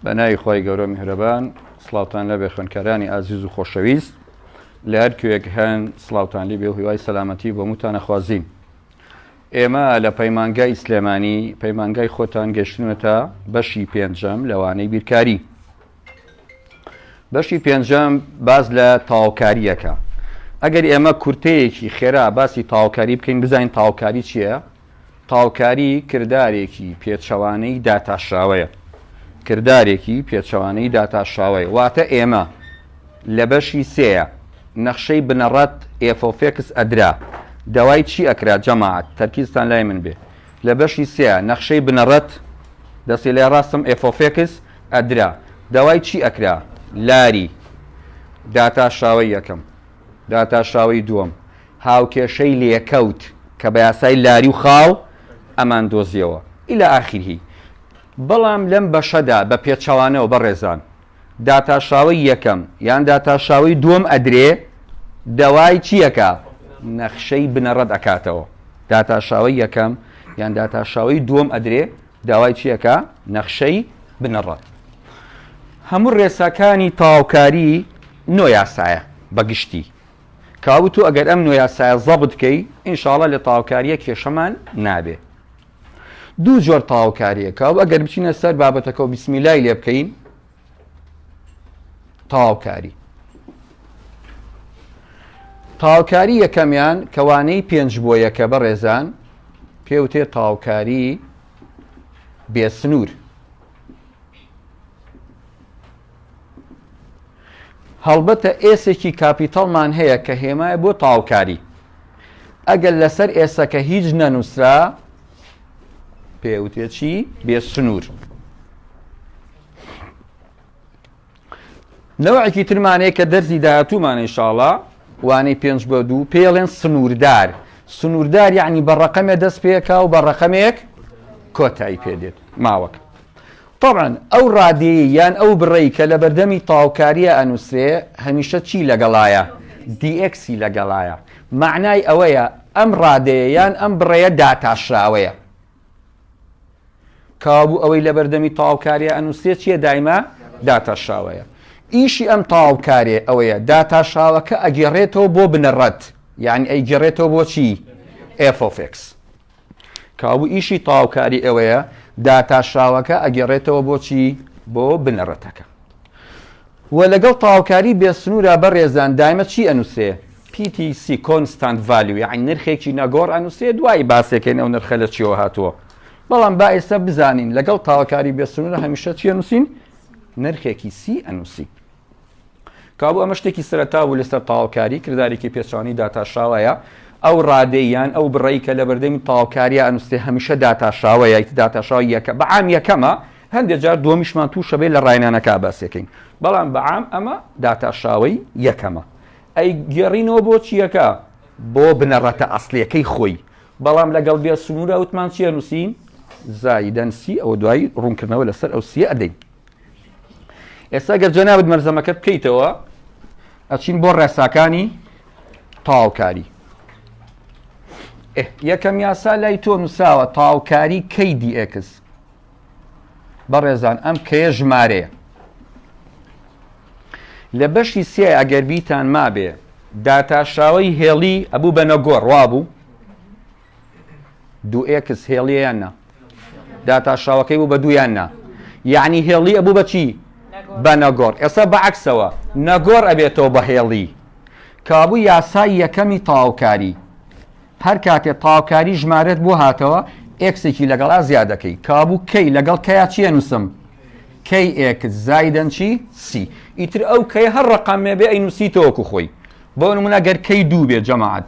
بەناوی خۆی گەورە میهرەبان سڵاوتان لەبێ خوێندکارانی ئازیز و خۆشەویست لە هەر کوێک هەن سڵاوتان لێبێ و هیوای سەلامەتی بۆ موتانە خوازین. ئێمە لە پەیمانگای سلێمانی پەیمانگای خۆتان گەشتنوێتە بەشی پێنجەم لەوانەی بیرکاری. بەشی پێنجەم باز لە تاواکاریەکە. ئەگەر ئێمە کورتەیەکی خێرا باسی تاواکاری بکەین بزانین تاواکاری چییە؟ تاواکاری کردارێکی پێچەوانەی داتاشراوەیە. کردارێکی پێچەوانەی داتاشراوەیە واتە ئێمە لە بەشی سێیە نەخشەی بنەڕەت ئێفۆفێکس ئەدرا. داوای چی ئەکرا جەماعەت؟ تەرکیزتان لای من بێ. لە بەشی سێیە نەخشەی بنەڕەت دەستی لێ ڕاستم ئێفۆفێکس ئەدرا. داوای چی ئەکرا؟ لاری داتاشراوەی یەکەم، داتاشراوەی دووەم، هاوکێشەی لێکەوت کە بە یاسای لاری و خاڵ ئەمان دۆزیەوە ئیلە ئاخیرهی. بەڵام لەم بەشەدا بە پێچەوانەوە بەڕێزان داتاشراوەی یەکەم یان داتاشراوەی دووەم ئەدرێ دەوای چیەکە؟ نەخشەی بنەڕەت ئەکاتەوە. داتاشراوەی یەکەم یان داتاشراوەی دووەم ئەدرێ داوای چیەکە؟ نەخشەی بنەڕەت. هەموو ڕێساکانی تاواکاری نۆ یاسایە بەگشتی. کاوتو ئەگەر ئەم نۆ یاسایە زەبت بکەی ئینشاڵە لە تاواکاریە کێشەمان نابێ. دوو جۆر تاواکاریەکە و ئەگەر بچینە سەر بابەتەکە و بیسمیلای لێ بکەین تاواکاری. تاواکاری یەکەمیان کەوانەی 5x1 بەڕێزان پێوتێ تاواکاری بێسنوور. هەڵبەتە ئێسێکی کاپیتاڵمان هەیە کە هێمایە بۆ تاواکاری. ئەگەر لەسەر ئێسەکە هیچ نەنووسرا پێوتێ چی؟ بێسنوور. نەوەعێکی ترمانەیە کە دەرزی داهاتوومانە ئینشاڵڵا وانەی 5x2 پێڵێن سنووردار. سنووردار یعنی بە ڕەقەمێ دەست پێکا و بە ڕەقەمێک کۆتایی پێدێت ماوەک. طبعا ئەو ڕادەیە یان ئەو بڕێی کە لە بەردەمی تاواکاریە ئەنووسرێ هەمیشە چی لەگەڵایە؟ دیئێکسی لەگەڵایە. معنای ئەوەیە ئەم ڕادەیە یان ئەم بڕێیە داتاشراوەیە. کابوو ئەوەی لە بەردەمی تاواکاریە ئەنووسرێ چیە؟ دایما داتاشراوەیە. ئیشی ئەم تاواکارێ ئەوەیە داتاشراوەکە ئەگەڕێتەوە بۆ بنەڕەت یعنی ئەیگەڕێتەوە بۆ چی؟ ئێفۆفێکس. کابوو ئیشی تاواکاری ئەوەیە داتاشراوەکە ئەگەڕێتەوە بۆ چی؟ بۆ بنەڕەتەکە. و لەگەڵ تاواکاری بێسنوورە بەڕێزان دایمە چی ئەنووسێ؟ PTC constant value یعنی نرخێکی نەگۆڕ ئەنووسێ. دوای باسێکەین ئەو نرخە لە چیەوە هاتووە. بەڵام با ئێستا بزانین لەگەڵ تاواکاری بێسنوورە هەمیشە چی ئەنووسین؟ نرخێکی سی ئەنووسی. کابوو ئەمە شتێکی سەرەتا بوو لەسەر تاواکاری کردارێکی پێچەوانەی داتاشراوەیە. ئەو ڕادەیان ئەو بڕێی کە لە بەردەمی تاواکاریە ئەنووسێ هەمیشە داتاشراوەیە داتاشراوی یەکە. بەعام یەکەمە، هەندێک جار دووەمیشمان تووشە بێ لە ڕاینانەکە باسێکەین. بەڵام بەعام ئەمە داتاشراوەی یەکەمە. ئەی گێڕینەوە بۆ چیەکە؟ بۆ بنەڕەتە ئەسڵیەکەی خۆی. بەڵام لەگەڵ بێسنوورە وتمان چی ئەنووسین؟ زایدەن سی. ئەوە دوایی ڕوونکردنەوە لەسەر ئەو سیە ئەدەین. ئێستا گەر جەنابەت مەرزەمەکەت بکەیتەوە ئەچین بۆ ڕێساکانی تاواکاری. یەکەم یاسا لای تۆ نووساوە تاواکاری کەی دیئێکس. بەڕێزان ئەم کەیە ژمارەیە. لە بەشی سێ ئەگەر بیتان مابێ داتاشراوەی هێڵی ئەبوو بە نەگۆڕ وابوو 2x هێڵییان نا داتاشراوەکەی بوو بە 2یان نا یعنی هێڵی ئەبوو بە چی؟ بە نەگۆڕ. ئێستا بەعەکسەوە نەگۆڕ ئەبێتەوە بە هێڵی. کابوو یاسای یەکەمی تاواکاری هەر کاتێ تاواکاری ژمارەت بۆ هاتەوە ئێکسێکی لەگەڵا زیادەکەی. کابوو کەی لەگەڵ کەیا چیە نووسم؟ کەی ئێکس زایدەن چی؟ سی. ئیتر ئەو کەی هەر ڕقەمێ بێ ئەینووسیتەوەکو خۆی. بۆ نمونە گەر کەی 2 بێ جەماعەت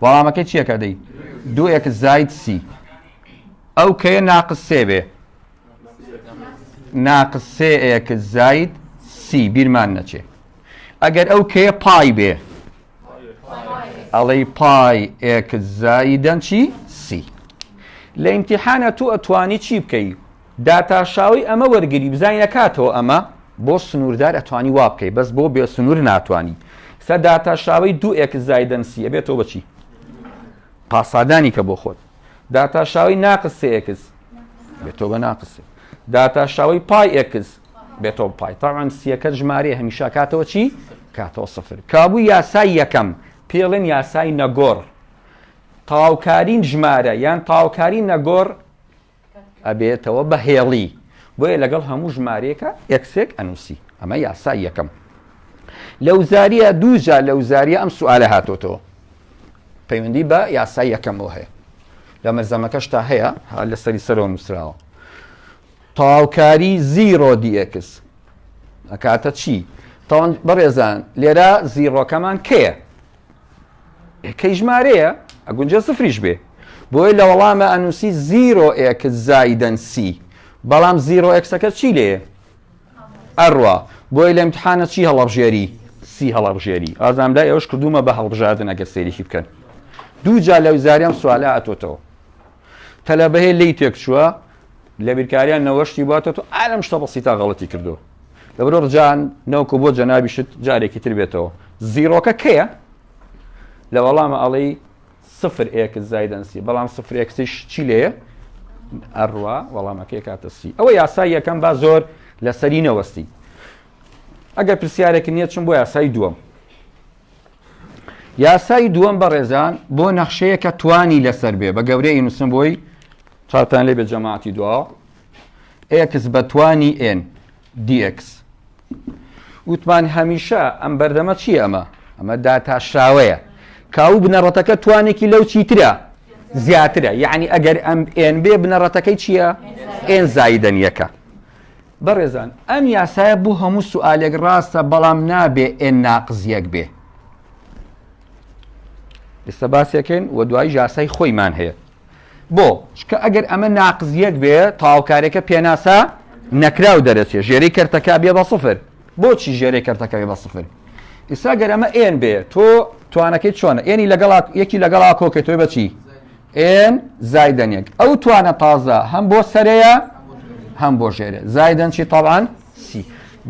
وەڵامەکەی چیەکە دەی؟ 2x زاید سی. ئەو کەیە ناقس 3 بێ ناقس 3x زاید سی بیرمان نەچێ. ئەگەر ئەو کەیە پای بێ ئەڵەی پای x زایدەن چی؟ سی. لە ئیمتیحانە تو ئەتوانی چی بکەی؟ داتاشراوەی ئەمە وەرگری بزانین نەکاتەوە ئەمە بۆ سنووردار ئەتوانی وا بکەی بەس بۆ بێ سنوور ناتوانی. سە داتاشراوەی 2x زایدەن سی ئەبێتەوە بەچی؟ پاسادانی کە بۆ خۆت. داتاشراوەی ناقس 3x بێتەوە بە ناقس. داتاشراوەی پای x بێتەوە پای تاوان سیەکە ژمارە هەمیشا کاتەوە چی کاتەوە سفر کابوو یاسای یەکەم پێڵێن یاسای نەگۆڕ تاوکارین ژمارە یان تاوکاری نەگۆڕ ئەبێتەوە بە هێڵی بۆیە لەگەڵ هەموو ژمارەیەکە یەکسێک ئەنووسی ئەمە یاسای یەکەم لەو زاریە دووجا لەو زاریە ئەم سوالە هاتۆتەوە پەیوەندی بە یاسای یەکەمەوە هەیە لە مەرزەمەکەش تا هەیە لەسەری سەرەوە نووسراوە تاوکاری زیرۆ دیئکس ئەکاتە چی تاوان بەڕێزان لێرە زیرۆکەمان کێیە کەی ژمارەیە ئەگونجە سفریش بێ بۆی لە وەڵامە ئەنووسی زیرۆ ئێکس زایدەن سی بەڵام زیرۆ ئێکسەکە چی لێیە ئەڕوا بۆی لە ئیمتحانە چی هەڵەبژێری سی هەڵەبژێری ئازامدا ئێوەش کردومە بە هەڵبژاردن ئەگەر سەیرێکی بکەن دووجا لەو زاریام سوالە ئەتۆتەوە تەلەبەهەیە لی تێک چووە لە بیرکاریان نەوەشتی باتەوە ئالەم شتە بەسیتا غەڵەتی کردو لەبرۆ ڕجان نەوکو بۆ جەنابیشت جارێکی تر بێتەوە زیرۆکە کەیە لە وەڵامە ئەڵێی سفر ئێکس زایدەن سی بەڵام سفر ئێکسیش چی لێیە ئەڕوا وەڵامەکەی کاتە سی ئەوە یاسای یەکەم با زۆر لەسەری نەوەستی ئەگەر پرسیارێکی نییە چم بۆ یاسای دووەم یاسای دووەم بەڕێزان بۆ نەخشەیەکە توانی لەسەر بێ بە گەورەی نووسم بۆی چاتان لێ بێ جەماعەتی دواوە ئێکس بە توانی ئێن دیئکس وتمان هەمیشە ئەم بەردەمە چیە ئەمە داتاشراوەیە کاو بنەڕەتەکە توانێکی لەو چیترە زیاترە یعنی ئەگەر ئەم ئێن بێ بنەڕەتەکەی چییە ئێن زایدەن یەکە بەڕێزان ئەم یاسایە بوو هەموو سوالێک ڕاستە بەڵام نابێ ئێن ناقز یەک بێ ئێستا باسیەکەین و دوای یاسای خۆیمان هەیە بۆ چکە ئەگەر ئەمە ناقز یەک بێ تاوکارێکە پێناسا نەکراو دەرەچێ ژێرەی کەرتەکە بێ بە سفر بۆچی ژێرەی کەرتەکە بێ بە سفر ئێستا گەر ئەمە ئێن بێ تۆ توانەکەی چۆنە ئێنی یەکی لەگەڵا کۆکە تۆی بەچی ئێن زایدەن یەک ئەو توانە تازە هەم بۆ سەرەیە هەم بۆ ژێرە زایدەن چی تەڵان سی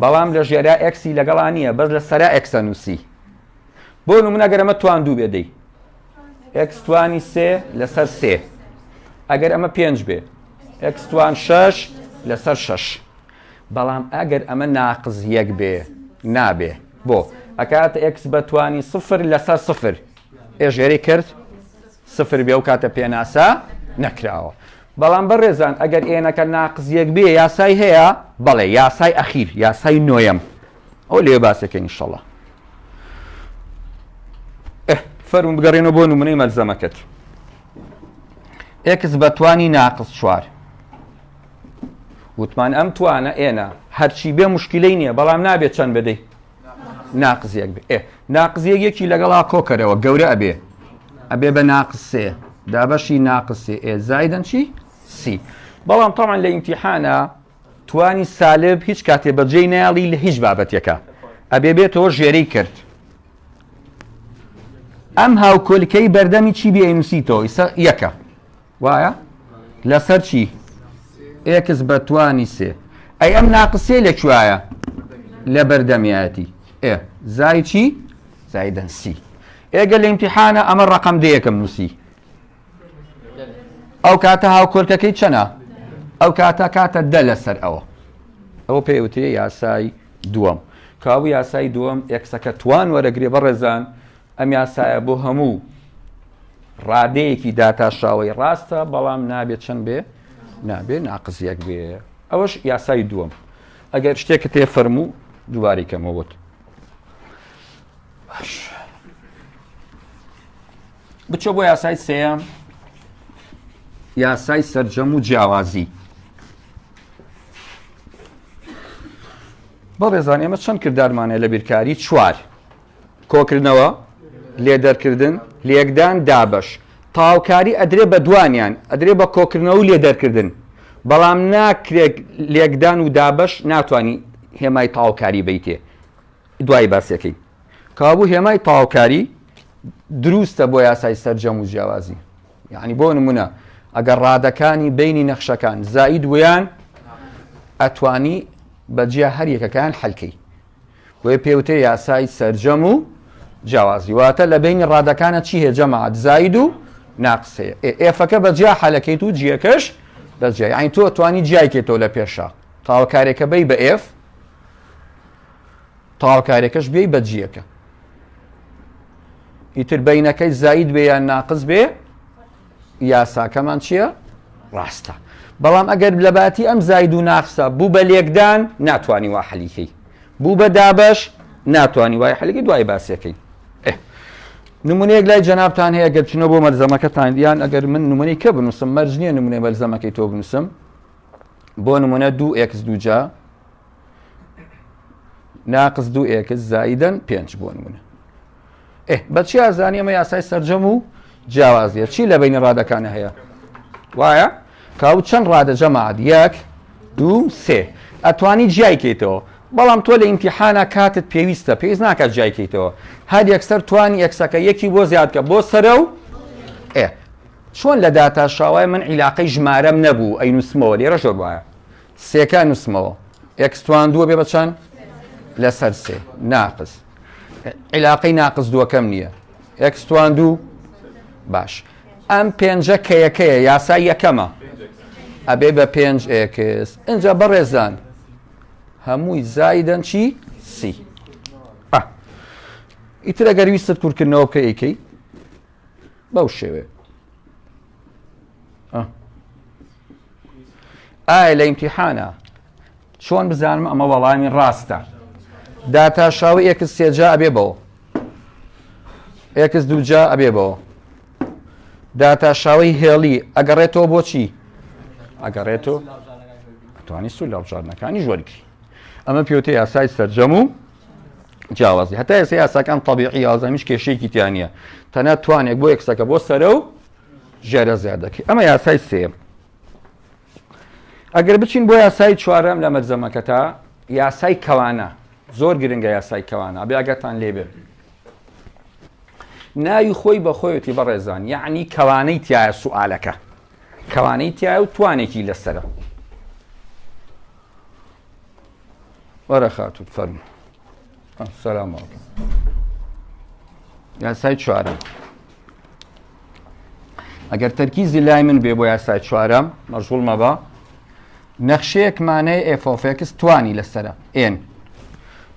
بەڵام لە ژێرا ئەکسی لەگەڵا نییە بەس لە سەرا ئەکسە نووسی بۆ نمونە گەر ئەمە توان دوو بێ دەی ئەکس توانی سێ لەسەر سێ ئەگەر ئەمە پێنج بێ ئەکس توان شەش لەسەر شەش بەڵام ئەگەر ئەمە ناقز یەک بێ نابێ بۆ ئەکاتە ئەکس بە توانی سفر لەسەر سفر ئێژێری کرد سفر بێ و کاتە پێناسا نەکراوە بەڵام بەڕێزان ئەگەر ئێنەکە ناقز یەک بێ یاسای هەیە بەڵێ یاسای ئەخیر یاسای نۆیەم ئەو لێ باسەکەین ئینشەڵڵا فەرمون بگەڕێنەوە بۆ نمونەی مەلزەمەکەت ئێکس بە توانی ناقز چوار وتمان ئەم توانە ئێنە هەرچی بێ مشکلەی نییە بەڵام نابێت چەند بدەی ناقز یەک بێ ناقز یەکی لەگەڵا کۆکەرەوە گەورە ئەبێ بە ناقز سێ دابەشی ناقز سێ ئێ زایدەن چی سی بەڵام تەمان لە ئیمتیحانە توانی سالب هیچ کاتێ بەجێی نایڵی لە هیچ بابەتێکە ئەبێ بێتەوە ژێرەی کرد ئەم هاوکۆلکەی بەردەمی چی بێ نووسیتەوە یەکە وایە لەسەر چی ئێکس بە توانی سێ ئەی ئەم ناقسێ لەکوایە لە بەردەمیایەتی زای چی زایدەن سی ئێگە لە ئیمتیحانە ئەمە ڕەقەم دەیەکەم نووسی ئەو کاتە هاوکۆلکەکەی چەنە ئەو کاتە دە لەسەر ئەوە پێوتێ یاسای دووەم کابوو یاسای دووەم ئێکسەکە توان وەرەگرێ بەڕێزان ئەم یاسایە بۆ هەموو ڕادەیەکی داتاشاوی ڕاستە بەڵام نابێت چەند بێ نابێ ناقز یەک بێ ئەوەش یاسای دووەم ئەگەر شتێکە تێ فەرموو دووبارەی کەمەوەت بچۆ بۆ یاسای سێیەم یاسای سەرجەم و جیاوازی بەڕێزان ئێمە چەند کردارمانەیە لە بیرکاری چوار کۆکردنەوە لێدەرکردن لێکدان دابەش تاوکاری ئەدرێ بە دوانیان ئەدرێ بە کۆکردنەوە و لێدەرکردن بەڵام ناکرێت لێکدان و دابەش ناتوانانی هێمای تاوکاری بیتێ دوای باسیەکەی کابوو هێمای تاوکاری دروستە بۆ یاسای سەرجەم و جیاوازی یعنی بۆ نمونە ئەگەر ڕادەکانی بینی نەخشەکان زائید ویان ئەتوانی بەجیا هەر یەکەکان حەلکەی بۆیە پێوتێ یاسای سەرجەم و جیاوازی واتە لە بینی ڕادەکانە چی هەیە جەماعەت زائید و ناقس هەیە ئێفەکە بەجیا حەلەکەیت و جیەکەش بەجیا یعنی تۆ توانی جیایکێتەوە لە پێشە تاوەکارێکە بەی بە ئێف تاواکاریەکەش بێی بەجیەکە ئیتر بەینەکەی زاید بێ یان ناقص بێ یاساکەمان چییە؟ ڕاستە. بەڵام ئەگەر لە باتی ئەم زاید و ناقسە بوو بە لێکدان ناتوانانی وا حەلیکەی، بوو بە دابەش ناتوانانی وای حەلیکەی، دوای باسیەکەی. نمونەیەک لای جەنابتان هەیە ئەگەر بچنەوە بۆ مەرزەمەکەتان یان ئەگەر من نمونەی کە بنووسم مەرج نییە نمونەی مەرزەمەکەی تۆ بنووسم بۆ نمونە 2x دووجا ناقص 2x زائیدەن 5 بۆ نمونە. بەچی ئازانی ئەمە یاسای سەرجەم و جیاوازیە. چی لە بینی ڕادەکانە هەیە؟ وایە کاو چەند ڕادە جەماعەت 1 2 3 ئەتوانی جیایکەیتەوە، بەڵام تۆ لە ئیمتیحانە کاتت پێویست ناکات جیایکەیتەوە، هەر یەکسەر توانی ئەکسەکە یەکی بۆ زیادکە بۆ سەرە و چۆن لە داتا شاوای من عیلاقەی ژمارەم نەبوو ئەی نووسمەوە لێرە ژۆر وایە سێکە نووسمەوە ئێکس توان دووە بێ بە چەند لەسەر سێ ناقص عیلاقەی ناقص دووەکەم نییە ئێکس توان دوو باش ئەم پێنجە کەیەکەیە یاسای یەکەمە ئەبێ بە 5 ئێکس ئینجا بەڕێزان هەمووی زایدەن چی؟ سی. ئیتر ئەگەر ویستت کوورکردنەوە بکە ئیکەی بەو شێوێ ئایا لە ئیمتیحانە چۆن بزانم ئەمە وەڵامی ڕاستە؟ داتا شاوی ئێکس سێجا ئەبێ بەوە ئێکس دووجا ئەبێ بەوە داتا شاوی هێڵی ئەگەڕێتەوە بۆچی؟ ئەگەڕێتەوە توانی سوول لە بژاردنەکانی ژوەرگری. ئەمە پێوتە یاسای سەرجەم و جیاوازی. هەتا ئێستا یاساکان تەبیعی ئازامیش کێشەیەکی تیان نییە، تەنانەت توانێک بۆ ئێکسەکە بۆ سەرە و ژێرە زیاد دەکەی. ئەمە یاسای سێم. ئەگەر بچین بۆ یاسای چوارەم لە مەرجەمەکەتا یاسای کەوانە زۆر گرنگە یاسای کەوانە ئەبێ ئەگەرتان لێبێ ناوی خۆی بە خۆیەتی بەڕێزان یعنی کەوانەی تایە سوالەکە کەوانەی تایە و توانێکی لەسەرە. وەرە خاتوت فەرموو. سەلام عەلیکم. یاسای چوارەم ئەگەر تەرکیزی لای من بێ بۆ یاسای چوارەم مەشغوڵ مەبە نەخشەیەکمانەیە ئێفۆفێکس توانی لەسەرە ئێن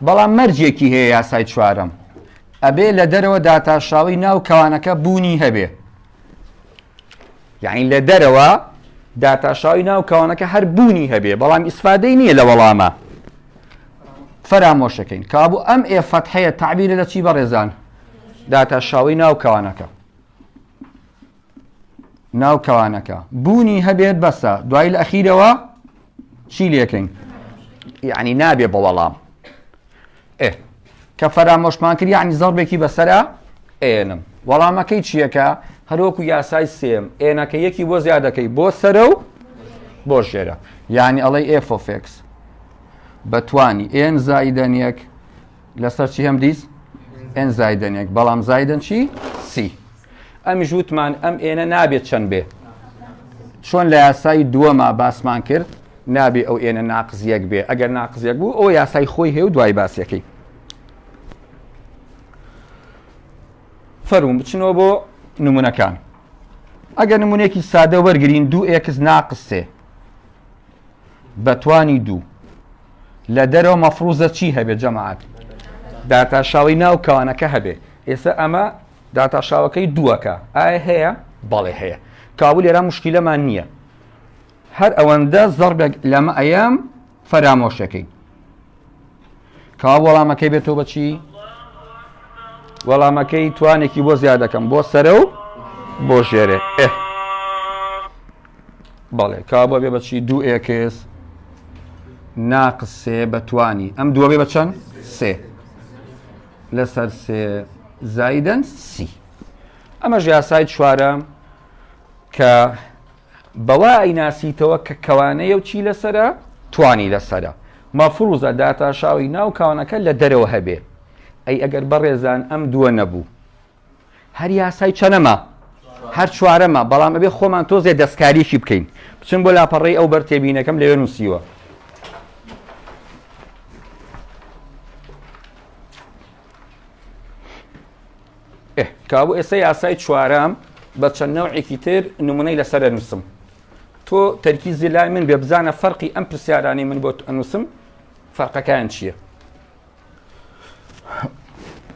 بەڵام مەرجێکی هەیە یاسای چوارەم ئەبێ لە دەرەوە داتاشاوی ناو کەوانەکە بوونی هەبێ یعنی لە دەرەوە داتاشاوی ناو کەوانەکە هەر بوونی هەبێ بەڵام ئیسفادەی نییە لە وەڵامە فەرامۆشەکەین کابوو ئەم ئێفەتحەیە تعبیرە لە چی بەڕێزان داتاشاوی ناو کەوانەکە ناو کەوانەکە بوونی هەبێت بەسە دوای لە ئەخیرەوە چی لێکەین یعنی نابێ بە وەڵام کە فەرامۆشمان کرد یعنی زەڵبێکی بەسەرە ئێنم وەڵامەکەی چیەکە هەروەکو یاسای سێم ئێنەکە یەکی بۆ زیادەکەی بۆ سەرە و بۆ ژێرە یعنی ئەڵێ ئێفۆفێکس بەتوانی ئێن زایدەن یەک لەسەر چی هەم دیس ئێن زایدەن یەک بەڵام زایدەن چی سی ئەمیش وتمان ئەم ئێنە نابێت چەند بێ چۆن لە یاسای دووەما باسمان کرد نابێ ئەو ئێنە ناقز یەک بێ ئەگەر ناقز یەک بوو ئەو یاسای خۆی هەیە و دوای باسیەکەی. فەرموو بچنەوە بۆ نمونەکان ئەگەر نمونێکی سادە وەرگرین 2x ناقز 3 بەتوانی 2 لە دەرەوە مەفروزە چی هەبێت جەماعەت داتاشاوی ناو کەوانەکە هەبێ ئێستا ئەمە داتاشاوەکەی دووەکە ئایا هەیە بەڵێ هەیە کابوو لێرە موشکیلەمان نییە هەر ئەوەندە زەڕبێک لەمە ئەیام فەرامۆشەکەی کاو وەڵامەکەی بێتەوە بەچی وەڵامەکەی توانێکی بۆ زیادەکەم بۆ سەرە و بۆ ژێرێ بەڵێ کابووە بێ بەچی 2x ناقص 3 بەتوانی ئەم دووە بێ بە چەند 3 لەسەر 3 زایدەن سی. ئەمەش یاسای چوارەم کە بەوا ئەیناسیتەوە کە کەوانەیە و چی لەسەرە توانی لەسەرە مەفروزە داتاشاوی ناو کەوانەکە لە دەرەوە هەبێ ئەی ئەگەر بەڕێزان ئەم دووە نەبوو هەر یاسای چەنەمە هەر چوارەمە بەڵام ئەبێ خۆمان تۆزێ دەستکاریشی بکەین بچن بۆ لاپەڕێی ئەو بەرتێبینەکەم لەوێ نووسیوە کابوو ئێستا یاسای چوارەم بە چەند نەوعێکی تر نمونەی لەسەر ئەنووسم تۆ تەرکیزی لای من بێ بزانە فەرقی ئەم پرسیارانی من بۆ ئەنووسم فەرقەکان چییە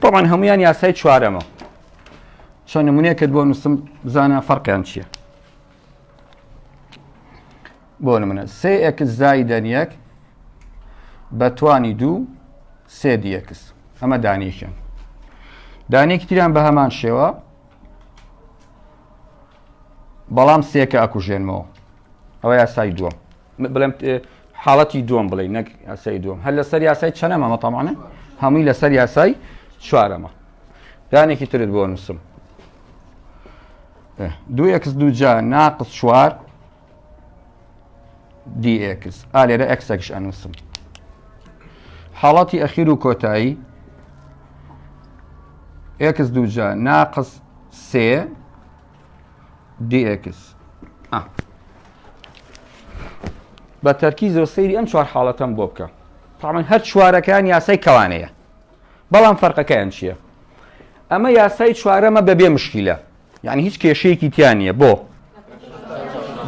طبعا هەمویان یاسای چوارەمە چۆن نمونەیەکت بۆ نووسم بزانە فەرقیان چییە بۆ نمونە 3x زائیدەن 1 بە توانی 2 3dx ئەمە دانیەکیان دانەیەکی تریان بە هەمان شێوە بەڵام سێکە ئەکوژێنمەوە ئەوە یاسای دووەم بڵێم حاڵەتی دووەم بڵێ نەک یاسای دووەم هەر لەسەر یاسای چەندەمە تەمانە هەمووی لەسەر یاسای چوارەمە دانێکی ترت بۆ نووسم 2x 2 جا ناقص 4 dx لێرە ئەکسێکش ئەنووسم حاڵەتی ئەخیر و کۆتایی x 2 جا ناقص 3 dx بە تەرکیزەوە سەیری ئەم چوار حاڵەتەم بۆ بکە تاڵمان هەر چوارەکان یاسای کەوانەیە بەڵام فەرقەکەیان چییە ئەمە یاسای چوارەمە بەبێ مشکیلە یعنی هیچ کێشەیەکی تیان نییە بۆ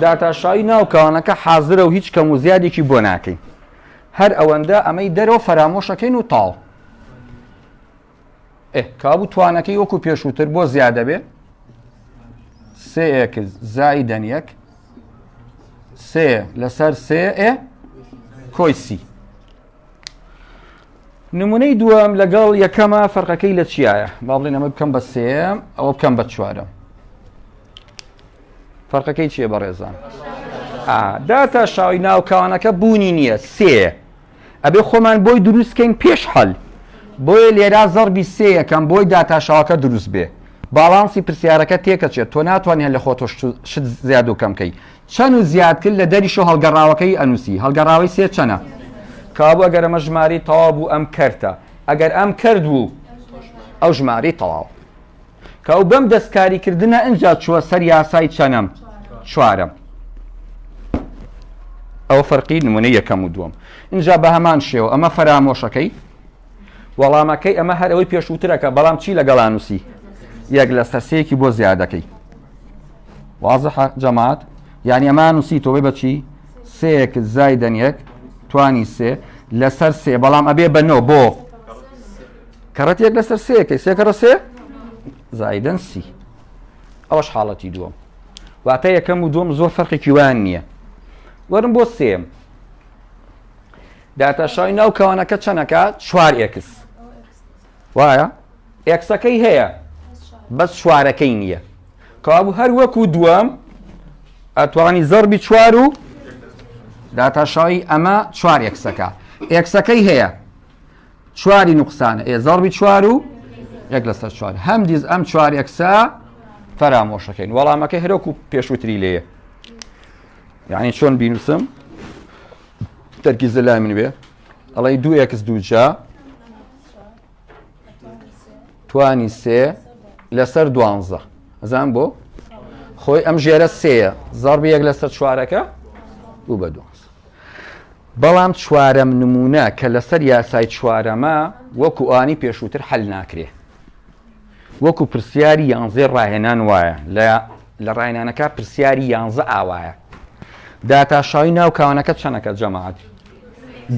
داتاشایی ناو کەوانەکە حازرە و هیچ کەم و زیادێکی بۆ ناکەین هەر ئەوەندە ئەمەی دەرەوە فەرامۆشەکەین و تاڵ کابوو توانەکەی وەکو پێشووتر بۆ زیادە بێ 3x زائیدەن 1 3 لەسەر 3 کۆی سی نمونەی دووەم لەگەڵ یەکەمە فەرقەکەی لە چیایە با بڵێن ئەمە بکەم بە 3 ئەوە بکەم بە 4 فەرقەکەی چییە بەڕێزان داتا شاوی ناو کەوانەکە بوونی نییە 3 ئەبێ خۆمان بۆی دروستکەین پێش هەڵ بۆیە لێرا زەربی 3 یەکەم بۆی داتا شاوەکە دروست بێ باڵانسی پرسیارەکە تێکەچێت تۆ ناتوانێت لە خۆتۆ شت زیاد و کەمکەی چەند و زیاد کرد لە دەریشە هەڵگەڕاوەکەی ئەنووسی هەڵگەڕاوی سێ چەنە کابوو ئەگەر ئەمە ژماری تەواو بوو ئەم کەرتە ئەگەر ئەم کرد بوو ئەو ژماری تەواو کە بەم دەستکاریکردنە ئەنجا چووە سەر یاسای چەنەم چوارەم ئەو فەرقی نمونەی یەکەم و دووەم اینجا بە هەمان شێوە ئەمە فەرامۆشەکەی وەڵامەکەی ئەمە هەر ئەوەی پێشووترەکە بەڵام چی لەگەڵ ئانووسی یەک لەسەر سێکی بۆ زیادەکەی وازحە جەماعەت یعنی ئەمە ئانووسی تۆ بێ بە چی 3x زائیدەن 1 توانی 3 لەسەر 3 بەڵام ئەبێ بە 9 بۆ کەڕەت یەک لەسەر 3 3 کەڕە 3 زائیدەن سی ئەوەش حاڵەتی دووەم واتە یەکەم و دووەم زۆر فەرقێکی وان نییە وەرم بۆ سێم داتاشای ناو کەوانەکە چەندەکە 4x وایە ئێکسەکەی هەیە بەس چوارەکەی نییە کابوو هەر وەکو دووەم ئەتوانی زەربی 4 و داتاشایی ئەمە 4 ئێکسەکە ئێکسەکەی هەیە 4 نوقسانە زەربی 4 و 1 لەسەر 4 هەم دیز ئەم 4 ئێکسە فەرامۆشەکەین وەڵامەکەی هەرۆکو پێشووتری لێیە یعنی چۆن بینوسم تەرکیزە لای من بێ ئەڵێ 2x 2 جا توانی 3 لەسەر 12 ئەزان بۆ خۆی ئەم ژێرە 3 زەربی 1 لەسەر 4ەکە بوو بە 12 بەڵام چوارەم نمونە کە لەسەر یاسای چوارەمە وەکو ئانی پێشووتر هەل ناکرێ وەکو پرسیاری 11 ڕاهێنان وایە لە ڕاهێنانەکە پرسیاری 11 ئاوایە داتاشایی ناو کەوانەکە چەندەکە جەماعەت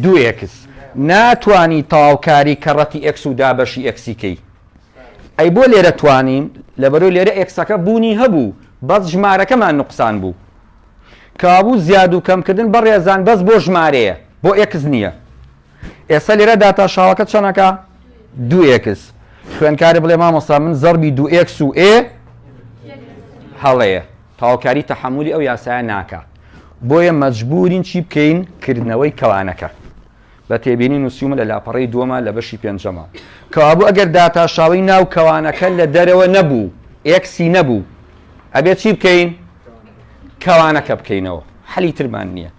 2x ناتوانی تەواوکاری کەڕەتی x و دابەشی xیکەی ئەی بۆ لێرە توانیم لەبەرەوەی لێرە ئێکسەکە بوونی هەبوو بەس ژمارەکەمان نوقسان بوو کابوو زیاد و کەمکردن بەڕێزان بەس بۆ ژمارەیە بۆ x نییە ئێستا لێرە داتاشاوەکە چەندەکە 2x خوێنکاری بڵێ مامۆستا من زەربی 2x و a هەڵەیە تەواوکاری تەحەمولی ئەو یاسایە ناکە بۆیە مەجبورین چی بکەین کردنەوەی کەوانەکە بە تێبینی نووسیومە لە لاپەڕەی دووەمە لە بەشی پێنجەمە کەوابوو ئەگەر داتاشاوی ناو کەوانەکە لە دەرەوە نەبوو ئێکسی نەبوو ئەبێت چی بکەین کەوانەکە بکەینەوە حەلی ترمان نییە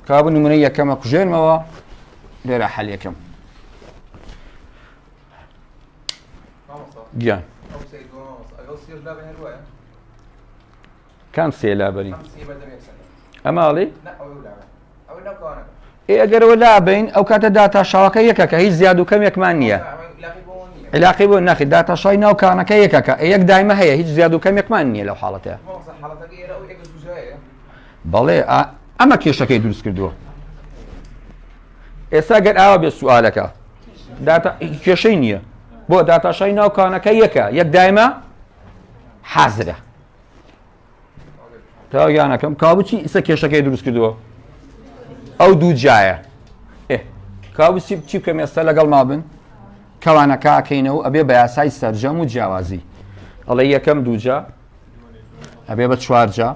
کەوابوو نمونەی یەکەمە کوژێنمەوە لێرە حەل یەکەم گیان کام سێ لابەرین ئەماڵی ئەگەرەوە لابین ئەو کاتە داتاشاوەکە یەکەکە هیچ زیاد و کەم یەکمان نییە علاقی بۆ ناخی داتاشای ناو کانەکە یەکەکە یەک دایمە هەیە هیچ زیاد و کەم یەکمان نییە لەو حاڵەتەیە بەڵێ ئەمە کێشەکەی دروست کردووە ئێستا گەر ئاوە بێ سوالەکە کێشەی نییە بۆ داتاشای ناوکانەکە یەک دایمە حازرە تاگیانەکەم کابچی ئیسە کێشەکەی دروست کردووە ئەو دوو جایە کابچی چی بکەم ئێستا لەگەڵ ما بن کەوانەکە ئاکەینەوە ئەبێ بە یاسای سەرجەم و جیاوازی ئەڵێ یەکەم دووجا ئەبێ بە چوارجا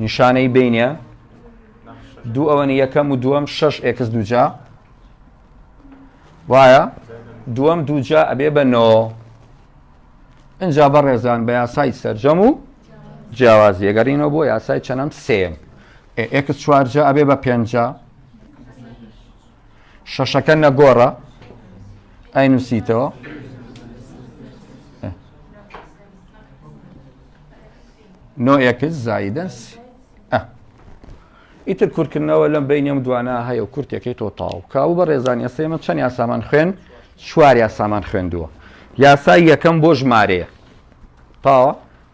نیشانەی بینە دوو ئەوەنی یەکەم و دووەم 6 ئێکس دووجا وایە دووەم دووجا ئەبێ بە 9 اینجا بەڕێزان بە یاسای سەرجەم و جیاوازی ئەگەڕینەوە بۆ یاسای چەندەم سێم ئێکس چوارجا ئەبێ بە 5 شەشەکە نەگۆڕە ئەینووسیتەوە نۆ ئێکس زایدەن ئیتر کورتکردنەوە لەم بینێم دوانە هەیە و کورتێکی تۆ تاو کاو بە ڕێزان ئێستێمە چەند یاسامان خوێن 4 یاسامان خوێندووە یاسای یەکەم بۆ ژمارەیە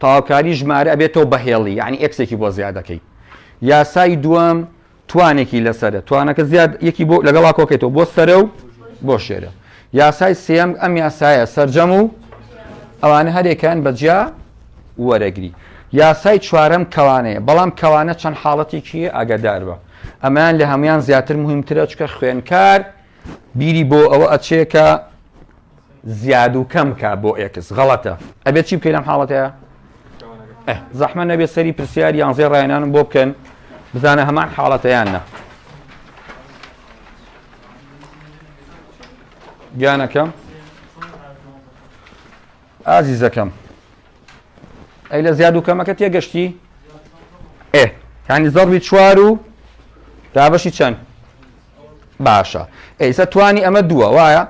تاواکاری ژمارە ئەبێتەوە بەهێڵی یعنی ئێکسێکی بۆ زیادەکەی یاسای دووەم توانێکی لەسەرە توانەکە زیاد یەکی بۆ لەگەڵا کۆکێتەوە بۆ سەرە و بۆ شێرە یاسای سێم ئەم یاسایە سەرجەم و ئەوانە هەرێکیان بەجیا وەرەگری یاسای چوارەم کەوانەیە بەڵام کەوانە چەند حاڵەتێکیە ئاگادار بە ئەمان لە هەمویان زیاتر مهمترە چکە خوێنکار بیری بۆ ئەوە ئەچێکە زیاد و کەم کا بۆ ئێکس غەڵەتە ئەبێت چی بکەین لەم حاڵەتەیە زەحمە نەبێت سەری پرسیار یانزێ ڕاهێنانم بۆ بکەن بزانە هەمان حاڵەتەیانە گیانەکەم ئازیزەکەم ئەی لە زیاد و کەمەکە تێگەشتی یانی زەڕبی 4 و دابەشی چەند باشە ئەیسە توانی ئەمە دووە وایە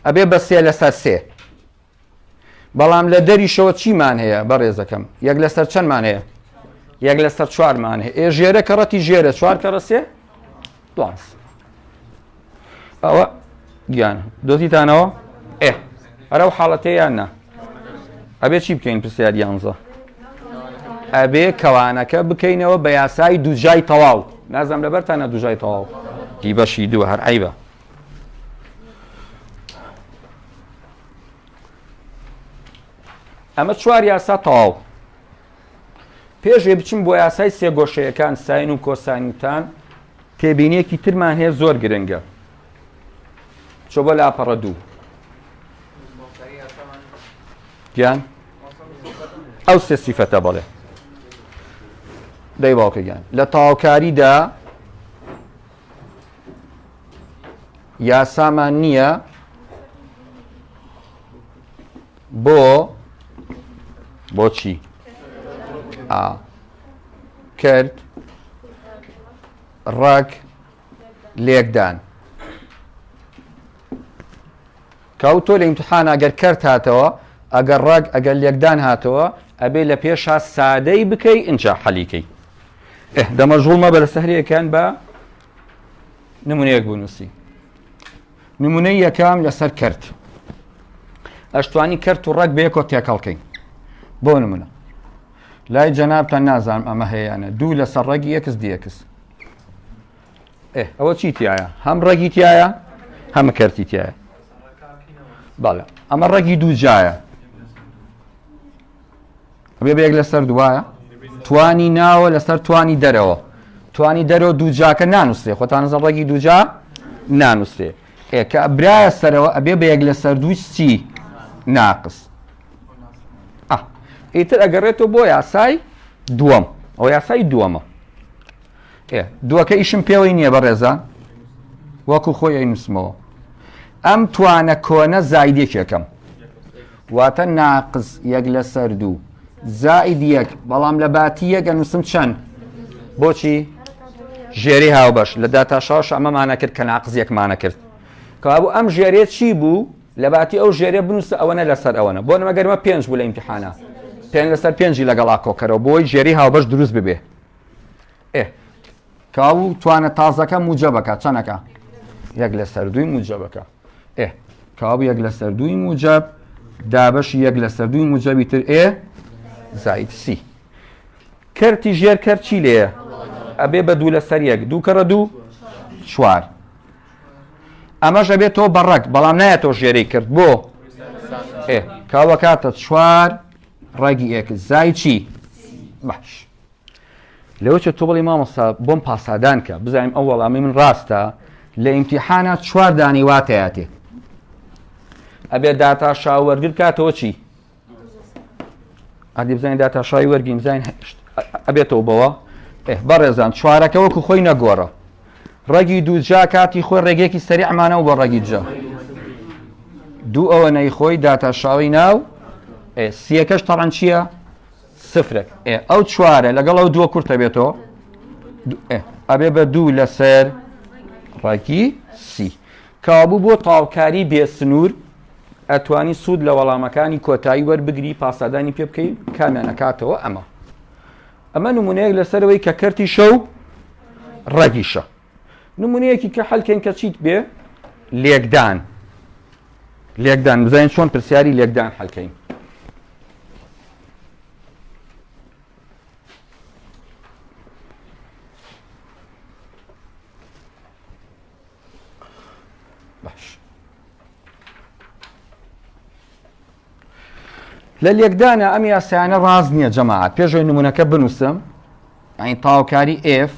ئەبێ بە 3 لەسەر 3 بەڵام لە دەریشەوە چیمان هەیە بەڕێزەکەم یەک لەسەر چەندمان هەیە یەک لەسەر 4مان هەیە ژێرە کەڕەتی ژێرە 4 کەڕە 3 دوانس ئەوە گیان دۆتیتانەوە هەرە و حاڵەتەیان نا ئەبێ چی بکەین پرسیار یانزە ئەبێ کەوانەکە بکەینەوە بە یاسای دووجای تەواو نازەم لەبەرتانە دووجای تەواو دی بەشی دووە هەر عیبە ئەمە 4 یاسا تەواو پێشێ بچین بۆ یاسای سێگۆشەیەکان ساین و کۆسانیتان تێبینیەکی ترمان هەیە زۆر گرنگە چۆ بە لاپەڕە دوو گیان ئەو سێ سیفەتە بەڵێ دەی باوکە گیان لە تاواکاریدا یاسامان نییە بۆ چی کرد ڕەگ لێکدان کەوتۆ لە ئیمتحان ئەگەر کرد هاتەوە ئەگەر ڕەگ ئەگەر لێکدان هاتەوە ئەبێ لە پێشا سادەی بکەی ئینجا حەلیکەی دەمەژوڵمە بە لە سەهرەیەکان بە نمونەیەک بنووسی نمونەی یەکەم لەسەر کرد ئەشتوانی کرد و ڕەگ بەیەکۆ تێکەڵکەین بۆ نمونە لای جەنابتان نازانم ئەمە هەیەیانە دوو لەسەر ڕەگی ئێکس دیەکس ئەوە چی تایە هەم ڕەگی تایە هەمە کردی تایە بەڵێ ئەمە ڕەگی دوو جایە ئەبێ بەیەک لەسەر دوایە توانی ناوە لەسەر توانی دەرەوە توانی دەرەوە دوو جاکە نانووسێ خۆتان زە ڕەگی دوو جا نانووسێ کە برایە سەرەوە ئەبێ بەیەک لەسەر دووی چی ناقس ئیتر ئەگەڕێتەوە بۆ یاسای دووەم ئەو یاسای دووەمە دووەکە ئیشم پێوەی نییە بەڕێزان وەکو خۆی ئەینووسمەوە ئەم توانە کۆنە زایدێکێکم واتە ناقس یەک لەسەر دوو زائید یەک بەڵام لە باتی یەک ئەنووسم چەند بۆچی ژێری هاوبەش لە داتاشاوش ئەمەمانە کرد کە ناقس یەکمانە کرد کەوابوو ئەم ژێرێت چی بوو لە باتی ئەو ژێرێ بنووسە ئەوەنە لەسەر ئەوەنە بۆ نەمەگەرمە 5 بوو لە ئیمتحانە 5 لەسەر 5 لەگەڵا کۆکەرەوە بۆی ژێری هاوبەش دروست ببێ کاو توانە تازەکە موجەبەکە چەندەکە یەک لەسەر دووی موجەبەکە کاو یەک لەسەر دووی موجەب دابەشی یەک لەسەر دووی موجەبی تر زائید سی کەرتی ژێر کەرد چی لێیە ئەبێ بە دوو لەسەر یەک دوو کەڕە دوو 4 ئەمەش ئەبێتەوە بەڕەک بەڵام نایەتەوە ژێرەی کرد بۆ کاوە کاتە 4 ڕێگی ئێکس زای چی باش لەوە چێت تۆ بڵی مامۆستا بۆم پاسادان کە بزانیم ئەو وەڵامی من ڕاستە لە ئیمتیحانە 4 دانی واتەیاتێ ئەبێ داتا شاو وەرگر کاتەوە چی ئەدی بزانین داتا شای وەرگین بزانین ئەبێتەوە بەوە بەڕێزان 4ەکە وەکو خۆی نەگۆڕە ڕێگی دووجا کاتی خۆی ڕێگەیەکی سەریعمانەوە بۆ ڕێگی جا دوو ئەوە نەی خۆی داتا شاوی ناو سیەکەش تەڕەن چییە سفرێک ئەو 4 لەگەڵ ئەو دووە کورتە بێتەوە ئەبێ بە 2 لەسەر ڕێگی سی کابوو بۆ تاوکاری بێسنوور ئەتوانی سوود لە وەڵامەکانی کۆتایی وەربگری پاسەدانی پێ بکەیت کامیان نەکاتەوە ئەمە نمونەیەک لەسەرەوەی کە کەرتی شەو ڕەگیشە نمونەیەکی کە حەلکەین کە چیت بێ لێکدان بزانین چۆن پرسیاری لێکدان حەلکەین باش لە لێکدانە ئەم یاسایانە ڕاز نییە جەماعەت پێشەوەی نمونەکە بنووسم ئەین تاوکاری F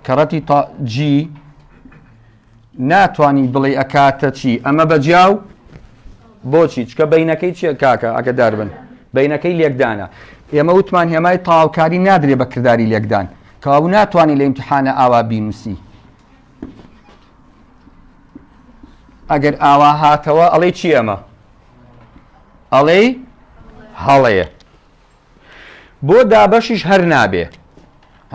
کەڕەتی G ناتوانی بڵێ ئەکاتە چی ئەمە بەجیاو بۆچی چکە بینەکەی چیە کاکە ئەگەدار بن بینەکەی لێکدانە ئێمە وتمان هێمای تاوکاری نادرێ بە کردداری لێکدان کەوابوو ناتوانانی لە ئیمتیحانە ئاوا بینوسی ئەگەر ئاوا هاتەوە ئەڵێ چی ئەمە ئەڵێ هەڵەیە بۆ دابەشیش هەر نابێ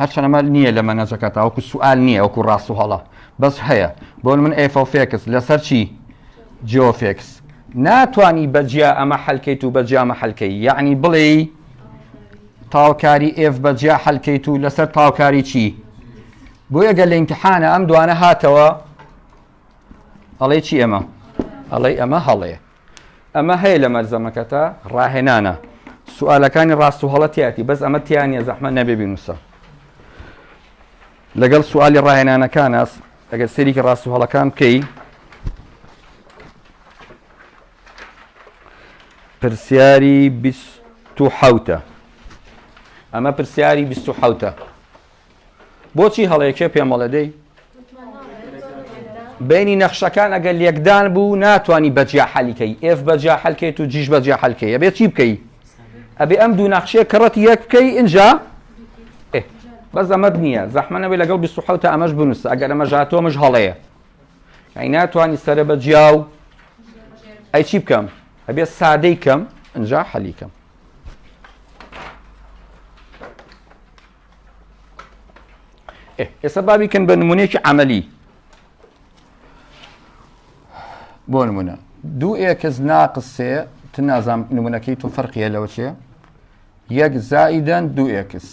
هەرچەنەمە نییە لە مەنەجەکە تاوەکو سوال نییە وەکو ڕاست و هەڵە بەس هەیە بۆ من ئێفۆفێکس لەسەر چی جیۆفێکس ناتوانی بەجیا ئەمە حەلکەیت و بەجیا ئەمە حەلکەی یعنی بڵێ تاوکاری F بەجیا حەلکەیت و لەسەر تاوکاری چی بۆ ئەگەر لە ئیمتیحانە ئەم دوانە هاتەوە ئەڵێ چی ئەمە ئەڵێ ئەمە هەڵەیە ئەمە هەیە لە مەرزەمەکەتە ڕاهێنانە سوالەکانی ڕاست و هەڵەتیاتی بەس ئەمە تیانە زەحمە نەبێ بینوسە لەگەڵ سوالی ڕاهێنانەکانە ئەگەر سەریکی ڕاست و هەڵەکان بکەی پرسیاری 27 ئەمە پرسیاری 27 بۆچی هەڵەیەکێ پێم وەڵێدەی بینی نەخشەکان ئەگەر لێکدان بوو ناتوانی بەجیا حەلیکەی F بەجیا حەلکەیت و جیش بەجیا حەلکەی ئەبێ چی بکەی ئەبێ ئەم دوو نەخشەیە کەڕەتی یەک بکەی اینجا بەس ئەمەد نییە زەحمە نەبێ لەگەڵ 27 ئەمەش بنووسە ئەگەر ئەمە ژاتۆمەش هەڵەیە ئەی ناتوانی سەرە بەجیا و ئەی چی بکەم ئەبێ سادەی کەم اینجا حەلیکەم ئێستا بابیکەن بە نمونەیەکی عەمەلی بۆ نمونە 2x ناقص 3 تنازام نمونەکەی تۆ فەرقیە لەوە چێ 1 زائیدەن 2x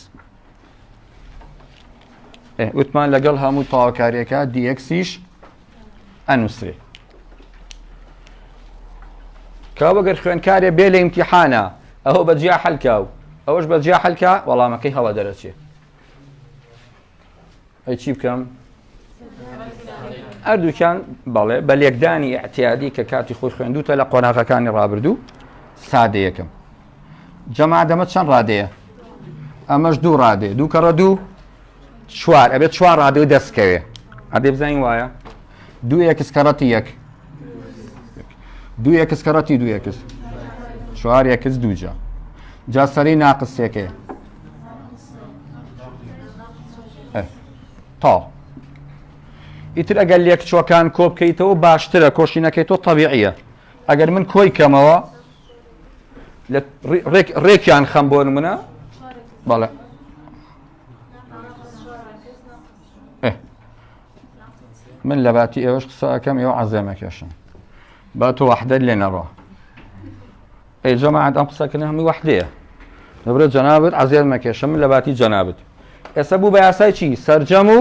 وتمان لەگەڵ هەموو تاواکاریەکە dxیش ئەنووسێ کاوە گەر خوێنکارێ بێ لە ئیمتیحانە ئەوە بەجیا حەلکە و ئەوەش بەجیا حەلکە وەڵامەکەی هەڵە دەرەچێ ئەی چی بکەم هەردووکیان بەڵێ بە لێکدانی ئەحتیادی کە کاتی خۆی خوێندوتە لە قۆناغەکانی ڕابردوو سادەیەکەم جەماعەت دەمە چەند ڕادەیە ئەمەش 2 ڕادێ 2 کەڕە 2 4 ئەبێت 4 ڕادێ و دەستکەوێ ئەدێ بزانین وایە 2x کەڕەتی 1 2x کەڕەتی 2x 4x دووجا جا سەری ناقسێکەیە تا ئیتر ئەگەر لێک چۆکان کۆ بکەیتەوە باشترە کۆشینەکەیتەوە تەبیعیە ئەگەر من کۆی کەمەوە ڕێکیان خەم بۆ نمونە بەڵێ من لە باتی ئێوەش قسە ئەەکەم ئێوە عەزێمەکێشن با تۆ وەحدەت لێ نەڕۆ ئەی جەماعەت ئەم قسەکردن هەمووی وەحدەیە دەبرێت جەنابەت عەزێر مەکێشە من لە باتی جەنابەت ئێستا بوو بە یاسای چی سەرجەم و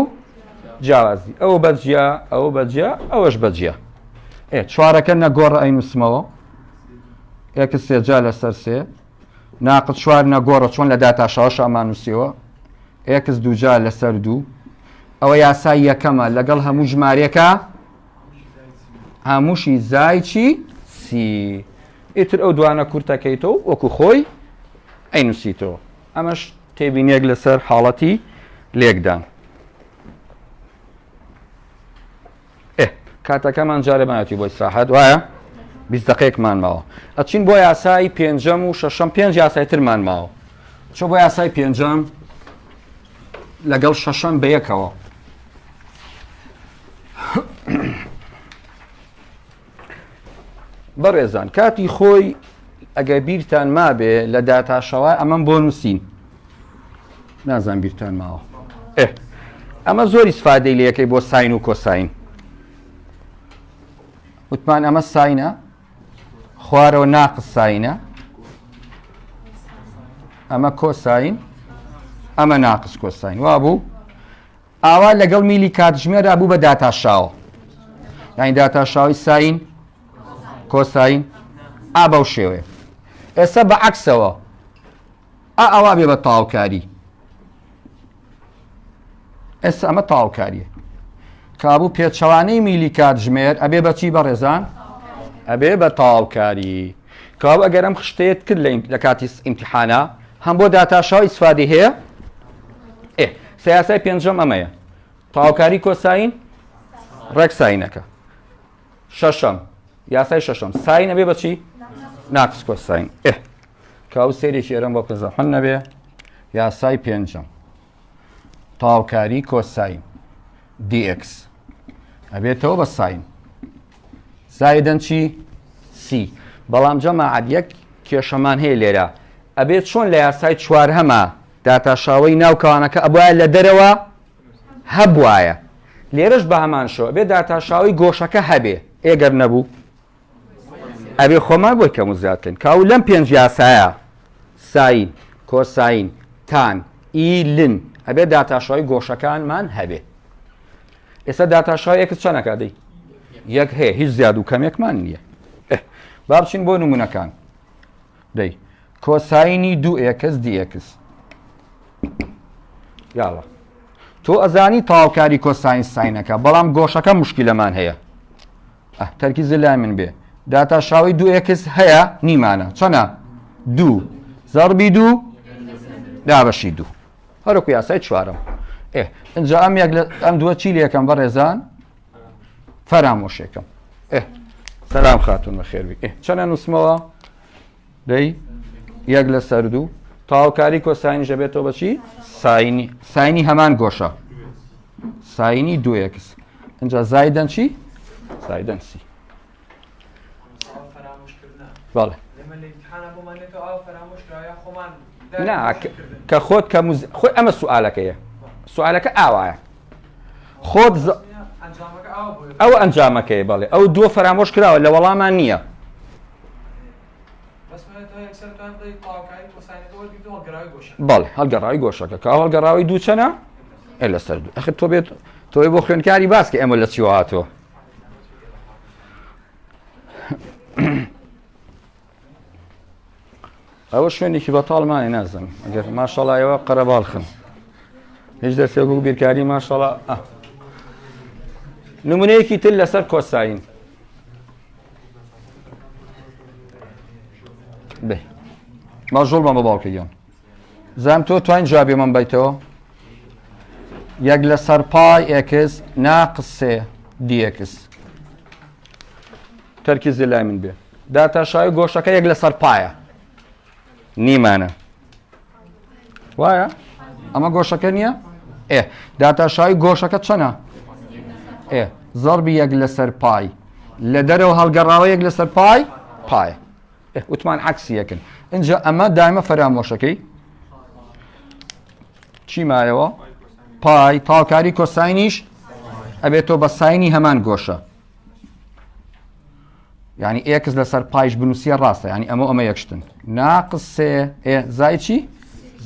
جیاوازی ئەوە بەجیا ئەوە بەجیا ئەوەش بەجیا چوارەکە نەگۆڕە ئەینووسمەوە ئێکس سێجا لەسەر سێ ناقص 4 نەگۆڕە چۆن لە داتاشەوەش ئەمان نووسیەوە ئێکس دووجا لەسەر 2 ئەوە یاسای یەکەمە لەگەڵ هەموو ژمارەیەکە هەمووشی زایکی سی ئیتر ئەو دوانە کورتەکەیتەوە وەکو خۆی ئەینووسیتەوە. ئەمەش تێبینێک لەسەر حاڵەتی لێکدان. کاتەکەمان جارێمانەتی بۆ ئیستراحەت وایە 20 دقەیەکمان ماوە. ئەچین بۆ یاسای پێنجەم و شەشەم. 5 یاسای ترمان ماوە. چۆ بۆ یاسای پێنجەم لەگەڵ شەشەم بەیەکەوە. بەڕێزان کاتی خۆی ئەگە بیرتان مابێ لە داتاشەوە ئەمەم بۆ نووسین. نازان بیرتان ماوە. ئەمە زۆر ئیسفادەی لە یەکەی بۆ ساین و کۆساین. وتمان ئەمە ساینە، خوارەوە ناقص ساینە، ئەمە کۆساین، ئەمە ناقص کۆساین. وا بوو ئاوا لەگەڵ میلی کاتژمێرا بوو بە داتاشاوە. یانی داتاشاوی ساین کۆساین ئا بەو شێوێ. ئێستا بە عەکسەوە ئەوا بێ بە تاوکاری. ئێستا ئەمە تاوکاریە. کابوو پێچەوانەی میلی کاتژمێر ئەبێ بەچی بەڕێزان؟ ئەبێ بە تاوکاری. کابوو ئەگەر ئەم خشتەیەت کرد لە کاتی ئیمتیحانە هەم بۆ داتاشاو ئیسفادی هەیە. سەیاسای پێنجەم ئەمەیە. تاوکاری کۆساین ڕێک ساینەکە. شەشەم یاسای شەشەم ساین ئەبێ بەچی؟ ناقص کۆساین. کابوو سێرێکی ئێرەم بۆ پزەحەن نەبێ. یاسای پێنجەم تاوکاری کۆساین dx ئەبێتەوە بە ساین زایدەن چی؟ سی. بەڵام جەماعەت یەک کێشەمان هەیە لێرە. ئەبێت چۆن لە یاسای چوارهەمە داتاشاوەی ناوکەوانەکە ئەبوایە لە دەرەوە هەبوایە. لێرەش بە هەمان شەوە ئەبێت داتاشاوی گۆشەکە هەبێ. ئێگەر نەبوو ئەبێ خۆمان بۆی کەم و زیاترین. کاو لەم 5 یاسایە ساین کۆساین تان ئیلن ئەبێت داتاشاوی گۆشەکانمان هەبێ. ئێستا داتاشاوی یەکت چەندەکە دەی؟ یەک هەیە، هیچ زیاد و کەمێکمان نییە. با بچین بۆ نمونەکان. دەی کۆساینی 2x dx. یاڵە تۆ ئەزانی تاوکاری کۆساین ساینەکە بەڵام گۆشەکە مشکلەمان هەیە. تەرکیز لای من بێ. داتاشاوی 2x هەیە نیمانە چەنە؟ 2 زەربی 2 دابەشی 2 هەرۆکو یاسای چوارم. اینجا ئەم دووە چی لێکەم بەڕێزان؟ فەرامۆشێکم. سەلام خاتون بەخێربی. چەنە نووسمەوە؟ دەی یەک لە سەر 2 تاوکاری کۆساینی ژەبێتەوە بەچی؟ ساینی هەمان گۆشە ساینی 2x. اینجا زایدەن چی؟ زایدەن سی. بەڵێ نا کە خۆت خۆی ئەمە سوالەکەیە. سوالەکە ئاوایە خۆت ئەوە ئەنجامەکەی. بەڵێ ئەو دووە فەرامۆش کراوە لە وەڵامان نییە. بەڵێ هەڵگەڕاوی گۆشەکە کە هەڵگەڕاوی دوو چەنە؟ لەسەر 2. ئەخر تۆ بێت تۆی بۆ خوێنکاری باسکە ئێمە لە چیوە هاتووە. ئەوە شوێنێکی بەتاڵمانی نازم ئەگەر ماشەڵایەوە قەرەباڵخن هیچ دەستێک و بیرکاری ماشەڵا. نمونەیەکی تر لەسەر کۆساین. بێ ماژۆڵمان بە باوکە گیان زانام تۆ توانین جوابێ من بیتەوە. یەک لەسەر پای x ناقص 3 dx. تەرکیز لای من بێ. داتاشاوی گۆشەکە یەک لەسەر پایە نیمانە. وایە؟ ئەمە گۆشەکە نییە؟ داتاشاوی گۆشەکە چەنە؟ زەربی یەک لەسەر پای لە دەرەوە هەڵگەڕاوە یەک لەسەر پای پایە. وتمان عەکسی یەکن. اینجا ئەمە دایمە فەرامۆشەکەی چی مایەوە؟ پای تاوکاری کۆساینیش ئەبێتەوە بە ساینی هەمان گۆشە. یعنی x لەسەر پایش بنووسیە ڕاستە. یعنی ئەمە یەکشتن ناقص 3 زای چی؟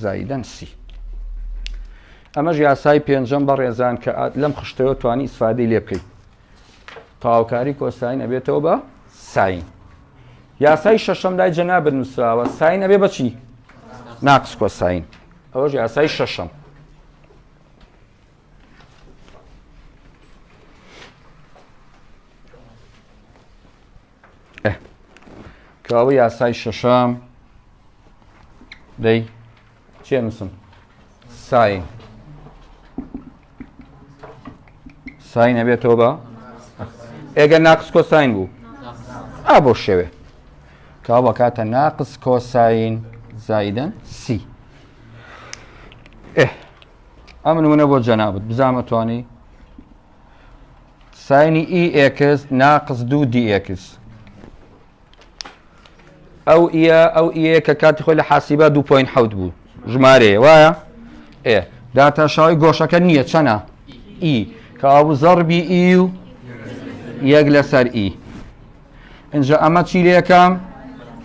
زایدەن سی. ئەمەش یاسای پێنجەم بەڕێزان کە لەم خشتەوە توانی ئیسفادەی لێ بکەیت. تاوکاری کۆساین ئەبێتەوە بە ساین. یاسای شەشەم لای جەناب بنووسراوە ساین ئەبێ بەچی؟ ناقص کۆساین. ئەوەش یاسای شەشەم. کەوە یاسای شەشەم دەی چێ نووسم ساین ساین ئەبێتەوە بە ئێگەر ناقص کۆساین بوو بۆ شێوێ کەوا بەکاتە ناقص کۆساین زایدەن سی ئەم نمونە بۆ جەنابەت بزانمە توانی ساینی ئی ئێکس ناقص دوو دی ئێکس ئەو ئیە کە کاتی خۆی لە حاسیبە 2.7 بوو ژمارەیە وایە داتاشاوی گۆشەکە نییە چەنە ئی کەوا زەربی ئی و یەک لەسەر ئی اینجا ئەمە چی لێکەم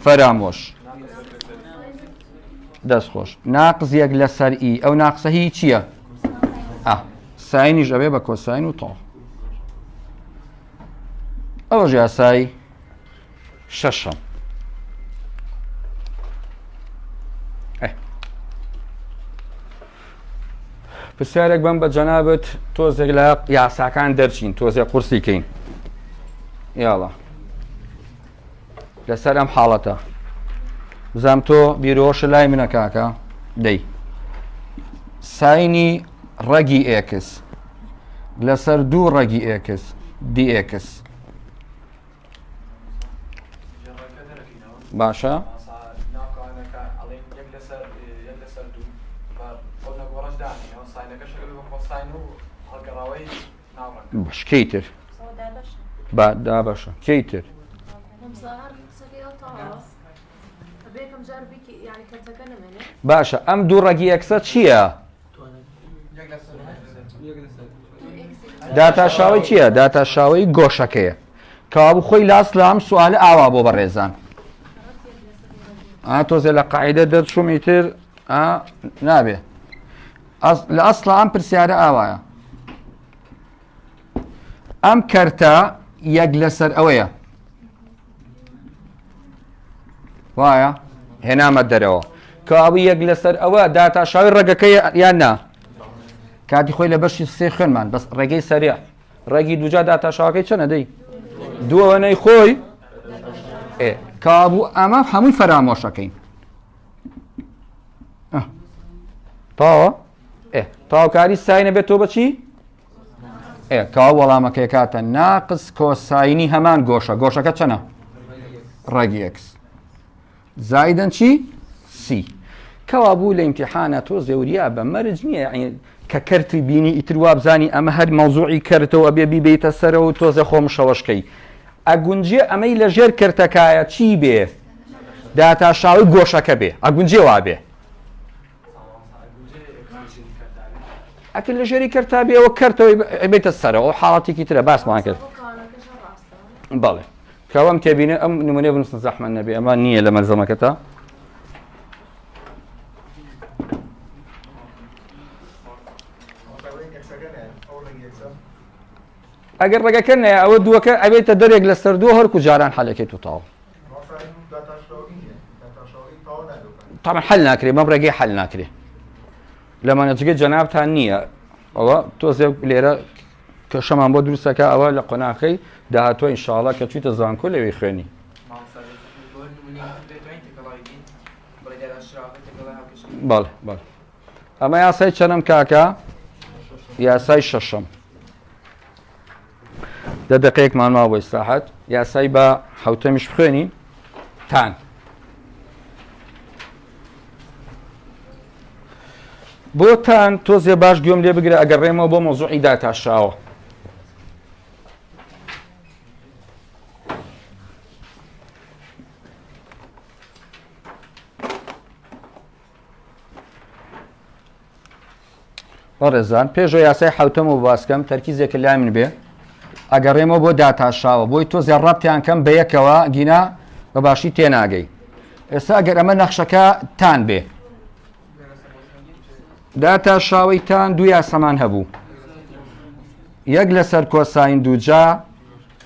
فەرامۆش دەستخۆش ناقص یەک لەسەر ئی ئەو ناقسە هی چییە ساینیش ئەبێ بە کۆساین و تۆ ئەوەش یاسای شەشەم پرسیارێک بەم بە جەنابەت تۆزێک لە یاساکان دەرچین تۆزێک قورسی کەین یاڵە لەسەر ئەم حاڵەتە بزانم تۆ بیرۆشە لای منە کاکە دەی ساینی ڕەگی ئێکس لەسەر دوو ڕەگی ئێکس دی ئێکس باشە باش کەیتر دا باشە کەیتر باشە ئەم دوو ڕەگی ئەکسە چییە داتاشاوی چییە داتاشاوی گۆشەکەیە کەوا خۆی لاس لە ئەم سوالە ئاوا بۆ بەڕێزان تۆزێ لە قاعدە دەرچوومی تر نابێ لە ئەسڵ ئەم پرسیارە ئاوایە ئەم کەرتە یەک لەسەر ئەوەیە وایە هێنامە دەرەوە کەوا یەک لەسەر ئەوە داتاشاوی ڕێگەکەی یان نا کاتی خۆی لە بەشی سێ خوێنمان بەس ڕێگەی سەریع ڕێگی دووجا داتاشاوەکەی چەنە دەی دووەوەنەی خۆی کابوو ئەمە هەمووی فەرامۆشەکەین تاوە تاوکاری ساینە بێت تۆ بەچی کاوا وەڵامەکەی کاتە ناقص کۆساینی هەمان گۆشەکە چەنە ڕێگی ئەکس زایدەن چی سی کەوا بوو لە ئیمتیحانە تۆ زێوریا بە مەرج نییە کە کەرتی بینی ئیتر وابزانی ئەمە هەر مەوزوعی کەرتەوە ئەبێ بیبێتە سەرەوە تۆزە خۆم شەوەشکەی ئەگونجێ ئەمەی لە ژێر کەرتەکایە چی بێ داتاشاوی گۆشەکە بێ ئەگونجێ وا بێ ئەکە لە ژێری کەرتا بێ ئەوە کەرتەوەی بێتە سەرەوە حاڵەتێکی ترە باسمان کرد بەڵێ کەوەم تێبینە ئەم نمونێ بنووسن زەحمەت نەبێ ئەمە نییە لە مەرزەمەکەتە ئەگەر ڕێگەکە نەیە ئەوە دووەکە ئەبێتە دەرێک لە سەردووە هەرکو جاران حەلەکەیت و تاوە تاڕ حەل ناکرێ مەم ڕێگەی حەل ناکرێ لە مانەجگەی جەنابتان نییە ئەوە تۆزێ لێرە کە شەمان بۆ دروستەکە ئەوە لە قۆناغەکەی داهاتوە ئینشاڵڵا کە چوویتە زانکۆ لەوەی خوێنی بەڵێ بەڵێ ئەمە یاسای چەندەم کاکە یاسای شەشەم دە دقەیەکمان ماوە بۆ ئیستراحەت یاسای بە حەوتەمیش بخوێنی تان بۆ تان تۆزێ باش گوێم لێ بگرە ئەگەر ڕێمەوە بۆ مەوزوعی داتاشاوە ڕێزان پێشەوە یاسای حەوتەم و باسکەم تەرکیزێکە لای من بێ ئەگەڕێمەوە بۆ داتاشاوە بۆی تۆ زێڕەبتیان کەم بە یەکەوە گینا بەباشی تێناگەی ئێستا ئەگەر ئەمە نەخشەکە تان بێ داتاشاوی تان دوو یاسەمان هەبوو یەک لەسەر کۆساین دووجا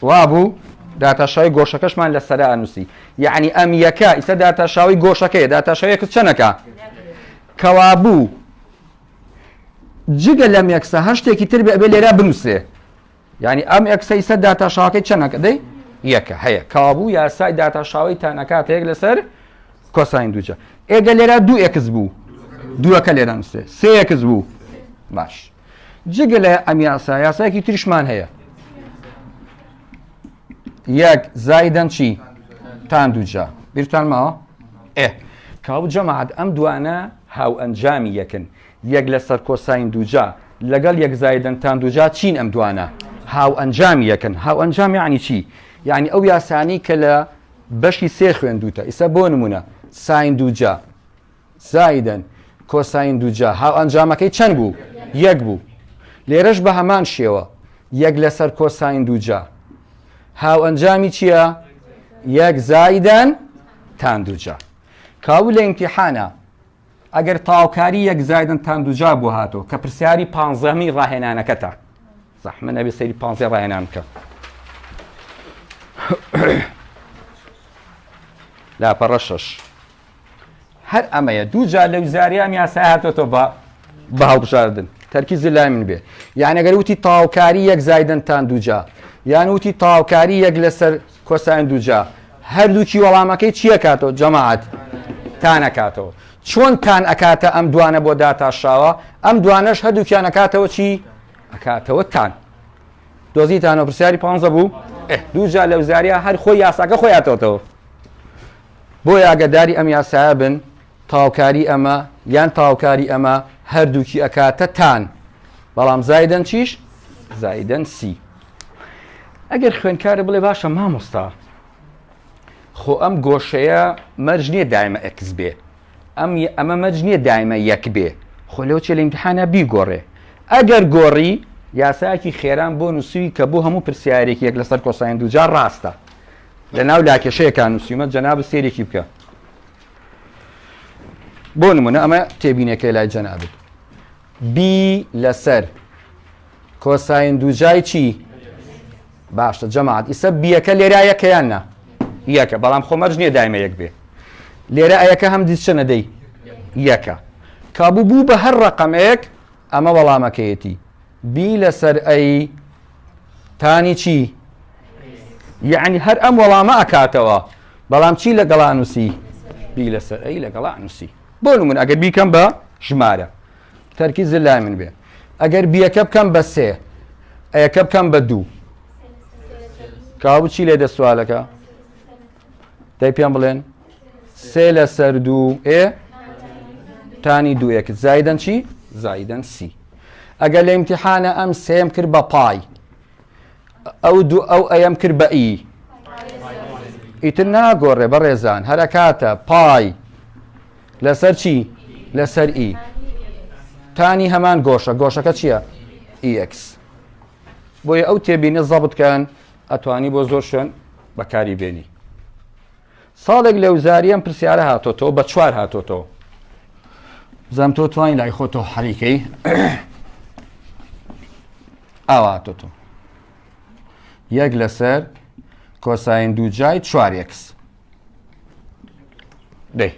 وابوو داتاشاوی گۆشەکەشمان لەسەرا ئەنووسی یعنی ئەم یەکە ئیستا داتاشاوی گۆشەکەیە داتاشاویەکە چەنەکە کەوا بوو جگە لەم یەکسە هەر شتێکی تر بێ لێرە بنووسێ یعنی ئەم ئەکسە ئیستا داتاشاوەکەی چەنەکە دەی یەکە هەیە کابوو یاسای داتاشاوی تانەکات یەک لەسەر کۆساین دووجا ئێگە لێرە دوو ئێکس بوو دووەکە لێرە نووسێ سێ ئێکس بوو باش جگە لە ئەم یاسایەکی تریشمان هەیە یەک زایدەن چی تان دووجا بیرتان ماوە کابوو جەماعەت ئەم دوانە هاو ئەنجامی یەکن یەک لەسەر کۆساین دووجا لەگەڵ یەک زایدەن تان دووجا چین ئەم دوانە هاو ئەنجامی یەکن هاو ئەنجام یعنی چی یعنی ئەو یاسانی کە لە بەشی سێ خوێندوتە ئیسا بۆ نمونە ساین دووجا زایدەن کۆساین دووجا هاو ئەنجامەکەی چەند بوو یەک بوو لێرەش بە هەمان شێوە یەک لەسەر کۆساین دووجا هاو ئەنجامی چییە یەک زایدەن تان دووجا کاو لە ئیمتیحانە ئەگەر تاوکاری یەک زایدەن تان دووجا بۆ هاتۆ کە پرسیاری پانزەمی ڕاهێنانەکەتە زەحمە نەبێ سەیری پانزەی ڕاهێنان بکە لاپەڕە شەش هەر ئەمەیە دووجا لە وزاریام یاسای هاتۆتۆ بە هەڵبژاردن تەرکیز لای من بێ یعنی ئەگەر وتی تاوکاری یەک زایدەن تان دووجا یان وتی تاوکاری یەک لەسەر کۆساین دووجا هەردووکی وەڵامەکەی چیە کاتەوە جەماعەت تان ئەکاتەوە چۆن تان ئەکاتە ئەم دوانە بۆ داتاشاوە ئەم دوانەش هەردووکیان ئەکاتەوە چی ئەکاتەوە تان دۆزیتانەوە پرسیاری پانزە بوو دووجا لە وزاریە هەر خۆی یاساکە خۆی هاتەوە بۆ ئاگاداری ئەم یاسایە بن تاوکاری ئەمە یان تاوکاری ئەمە هەردووکی ئەکاتە تان بەڵام زایدەن چیش زایدەن سی ئەگەر خوێنکارە بڵێ باشە مامۆستا خۆ ئەم گۆشەیە مەرج نییە دایمە ئەکس بێ ئەمە مەرج نییە دایمە یەک بێ خۆ لەو چێ لە ئیمتیحانە بیگۆڕێ ئەگەر گۆڕی یاسایەکی خێران بۆ نووسوی کە بۆ هەموو پرسیارێکی یەک لەسەر کۆساین دووجا ڕاستە لە ناو لاکێشەیەکان نووسیمە جەناب سێرێکی بکە بۆ نمونە ئەمە تێبینەکەی لای جەنابێت بی لەسەر کۆساین دووجای چی باشە جەماعەت ئیسە بیەکە لێرە یەکەیان نا یەکە بەڵام خۆ مەرج نییە دایمە یەک بێ لێرە ئەیەکە هەم دیت چە نەدەی یەکە کابوو بوو بە هەر ڕەقەمەیەک ئەمە وەڵامەکەیەتی بی لەسەر ئەی تانی چی یعنی هەر ئەم وەڵامە ئەکاتەوە بەڵام چی لەگەڵا نووسی بی لەسەر ئەی لەگەڵا نووسی بۆ نمونە ئەگەر بیکەم بە ژمارە تەرکیز لای من بێ ئەگەر بیەکە بکەم بە سێ ئەیەکە بکەم بە دوو کابوو چی لێ دەسوالەکە دەی پێم بڵێن سێ لەسەر دوو تانی دوویەکت زایدەن چی زایدەن سی ئەگەر لە ئیمتیحانە ئەم سێم کرد بە پای ئەو ئەیەم کرد بە ئی ئیتر ناگۆڕێ بەڕێزان هەرەکاتە پای لەسەر چی لەسەر ئی تانی هەمان گۆشەکە چییە ئیX بۆیە ئەو تێبینە زەبتکەن ئەتوانی بۆ زۆر شوێن بەکاری بێنی ساڵێک لە وزاریەم پرسیارە هاتۆتەوە بە چوار هاتۆتەوە بزانم تۆ توانی لای خۆتەوە حەریکەی ئاوا هاتۆتەوە یەک لەسەر کۆساین دووجای 4x دەی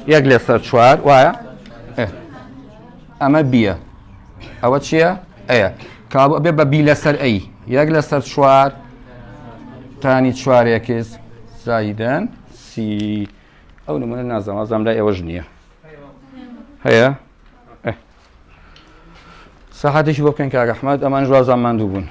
یەک لەسەر 4 وایە ئەمە بیە ئەوە چییە ئەیە کابوو بێ بە بی لەسەر ئەی یەک لەسەر 4 تانی 4x زایدەن سی ئەو نمونە نازەم لای ئێوەش نییە هەیە ساحاتێکی بۆ بکەین کاک ئەحمەد ئەمان ژوازان ماندوو بوون